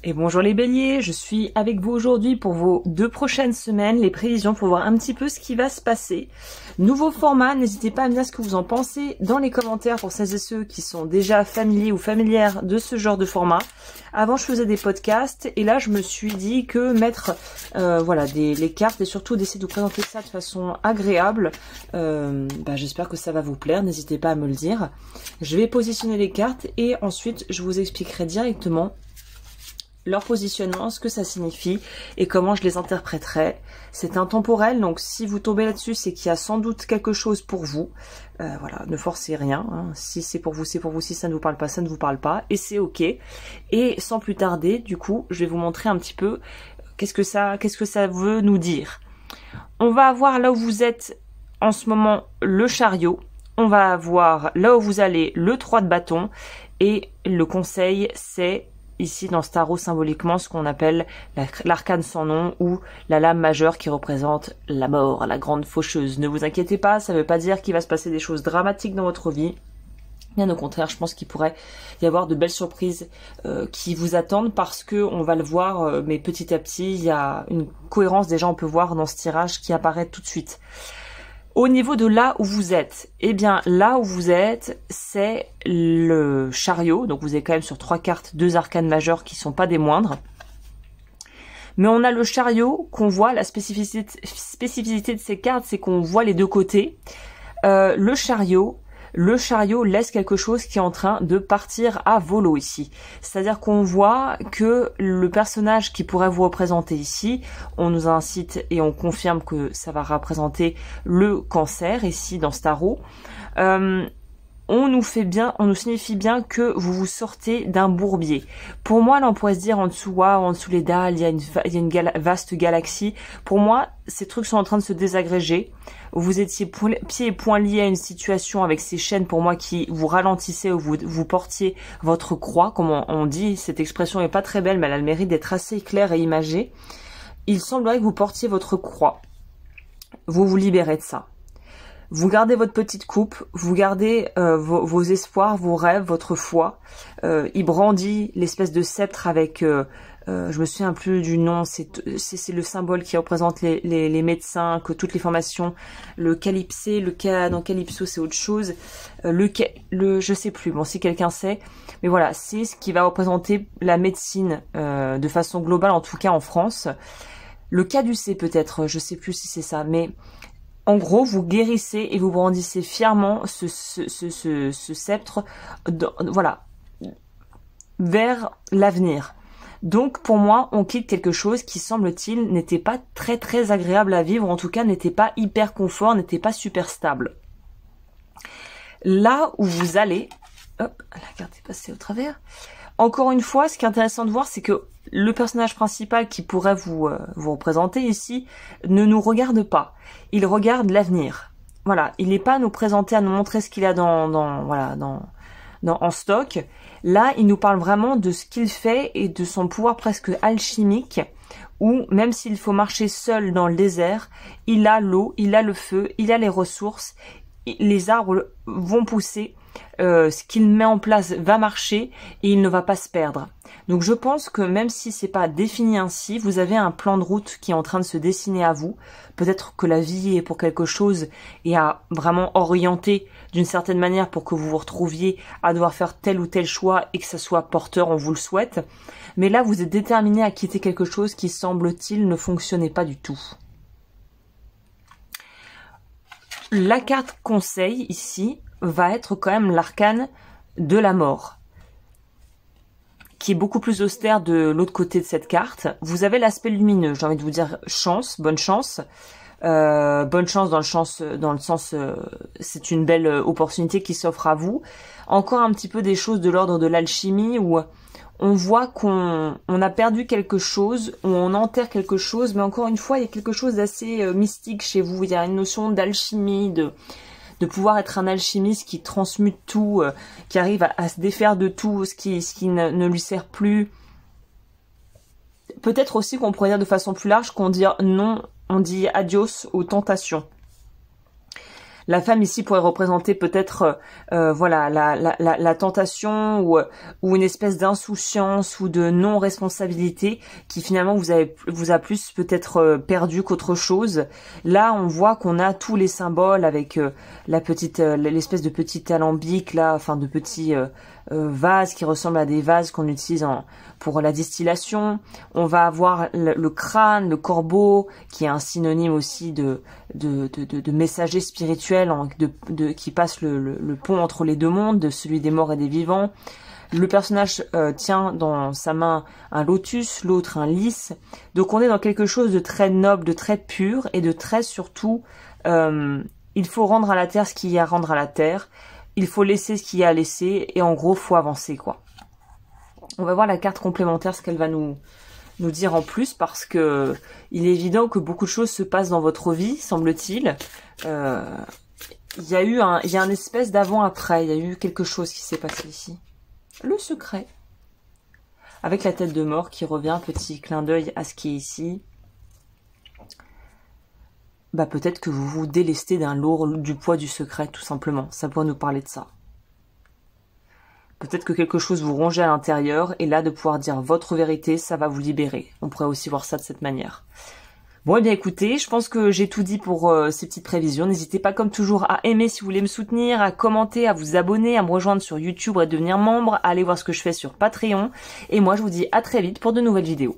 Et bonjour les béliers, je suis avec vous aujourd'hui pour vos 2 prochaines semaines, les prévisions pour voir un petit peu ce qui va se passer. Nouveau format, n'hésitez pas à me dire ce que vous en pensez dans les commentaires pour celles et ceux qui sont déjà familiers ou familières de ce genre de format. Avant je faisais des podcasts et là je me suis dit que mettre les cartes et surtout d'essayer de vous présenter ça de façon agréable, j'espère que ça va vous plaire, n'hésitez pas à me le dire. Je vais positionner les cartes et ensuite je vous expliquerai directement leur positionnement, ce que ça signifie et comment je les interpréterai. C'est intemporel, donc si vous tombez là-dessus, c'est qu'il y a sans doute quelque chose pour vous. Ne forcez rien. Hein. Si c'est pour vous, c'est pour vous. Si ça ne vous parle pas, ça ne vous parle pas. Et c'est ok. Et sans plus tarder, du coup, je vais vous montrer un petit peu qu'est-ce que ça veut nous dire. On va avoir là où vous êtes en ce moment le chariot. On va avoir là où vous allez le 3 de bâton. Et le conseil, c'est ici dans ce tarot symboliquement ce qu'on appelle l'arcane sans nom ou la lame majeure qui représente la mort, la grande faucheuse. Ne vous inquiétez pas, ça ne veut pas dire qu'il va se passer des choses dramatiques dans votre vie. Bien au contraire, je pense qu'il pourrait y avoir de belles surprises qui vous attendent parce que on va le voir, mais petit à petit, il y a une cohérence déjà on peut voir dans ce tirage qui apparaît tout de suite. Au niveau de là où vous êtes, eh bien là où vous êtes, c'est le chariot. Donc vous êtes quand même sur 3 cartes, 2 arcanes majeures qui sont pas des moindres. Mais on a le chariot qu'on voit, la spécificité de ces cartes, c'est qu'on voit les deux côtés. Le chariot laisse quelque chose qui est en train de partir à volo ici. C'est-à-dire qu'on voit que le personnage qui pourrait vous représenter ici, on nous incite et on confirme que ça va représenter le cancer ici dans ce tarot. On nous signifie bien que vous vous sortez d'un bourbier. Pour moi, là, on pourrait se dire en dessous, waouh, en dessous les dalles, il y a une vaste galaxie. Pour moi, ces trucs sont en train de se désagréger. Vous étiez pieds et poings liés à une situation avec ces chaînes, pour moi, qui vous ralentissaient ou vous portiez votre croix, comme on dit. Cette expression n'est pas très belle, mais elle a le mérite d'être assez claire et imagée. Il semblerait que vous portiez votre croix. Vous vous libérez de ça. Vous gardez votre petite coupe, vous gardez vos espoirs, vos rêves, votre foi. Il brandit l'espèce de sceptre avec, je me souviens plus du nom, c'est le symbole qui représente les médecins, que toutes les formations, le calypsé, non calypso c'est autre chose, je sais plus, bon si quelqu'un sait, mais voilà, c'est ce qui va représenter la médecine de façon globale, en tout cas en France. Le caducée peut-être, je sais plus si c'est ça, mais en gros, vous guérissez et vous brandissez fièrement ce sceptre, vers l'avenir. Donc, pour moi, on quitte quelque chose qui, semble-t-il, n'était pas très très agréable à vivre, en tout cas, n'était pas hyper confort, n'était pas super stable. Là où vous allez, hop, la carte est passée au travers. Encore une fois, ce qui est intéressant de voir, c'est que le personnage principal qui pourrait vous représenter ici ne nous regarde pas. Il regarde l'avenir. Voilà, il n'est pas à nous présenter, à nous montrer ce qu'il a en stock. Là, il nous parle vraiment de ce qu'il fait et de son pouvoir presque alchimique, où même s'il faut marcher seul dans le désert, il a l'eau, il a le feu, il a les ressources, les arbres vont pousser. Ce qu'il met en place va marcher et il ne va pas se perdre. Donc je pense que même si c'est pas défini ainsi, vous avez un plan de route qui est en train de se dessiner à vous. Peut-être que la vie est pour quelque chose et à vraiment orienter d'une certaine manière pour que vous vous retrouviez à devoir faire tel ou tel choix et que ça soit porteur, on vous le souhaite. Mais là, vous êtes déterminé à quitter quelque chose qui, semble-t-il, ne fonctionnait pas du tout. La carte conseil ici va être quand même l'arcane de la mort, qui est beaucoup plus austère de l'autre côté de cette carte. Vous avez l'aspect lumineux, j'ai envie de vous dire chance, bonne chance. Bonne chance dans le sens c'est une belle opportunité qui s'offre à vous. Encore un petit peu des choses de l'ordre de l'alchimie où on voit qu'on a perdu quelque chose, où on enterre quelque chose, mais encore une fois, il y a quelque chose d'assez mystique chez vous. Il y a une notion d'alchimie, de pouvoir être un alchimiste qui transmute tout, qui arrive à se défaire de tout, ce qui ne lui sert plus. Peut-être aussi qu'on pourrait dire de façon plus large qu'on dit non, on dit adios aux tentations. La femme ici pourrait représenter peut-être voilà la tentation ou une espèce d'insouciance ou de non-responsabilité qui finalement vous a plus peut-être perdu qu'autre chose. Là, on voit qu'on a tous les symboles avec l'espèce de petit alambic là, enfin de petits vases qui ressemblent à des vases qu'on utilise pour la distillation. On va avoir le crâne, le corbeau, qui est un synonyme aussi de messager spirituel qui passe le pont entre les deux mondes, de celui des morts et des vivants. Le personnage tient dans sa main un lotus, l'autre un lys. Donc on est dans quelque chose de très noble, de très pur et de très surtout, il faut rendre à la terre ce qu'il y a à rendre à la terre. Il faut laisser ce qu'il y a à laisser et en gros, faut avancer quoi. On va voir la carte complémentaire, ce qu'elle va nous dire en plus, parce que il est évident que beaucoup de choses se passent dans votre vie, semble-t-il. Il y a un espèce d'avant-après, il y a eu quelque chose qui s'est passé ici. Le secret. Avec la tête de mort qui revient, petit clin d'œil à ce qui est ici. Bah peut-être que vous vous délestez du poids du secret, tout simplement. Ça pourrait nous parler de ça. Peut-être que quelque chose vous rongeait à l'intérieur, et là, de pouvoir dire votre vérité, ça va vous libérer. On pourrait aussi voir ça de cette manière. Bon, eh bien écoutez, je pense que j'ai tout dit pour ces petites prévisions. N'hésitez pas comme toujours à aimer si vous voulez me soutenir, à commenter, à vous abonner, à me rejoindre sur YouTube et devenir membre, à aller voir ce que je fais sur Patreon. Et moi, je vous dis à très vite pour de nouvelles vidéos.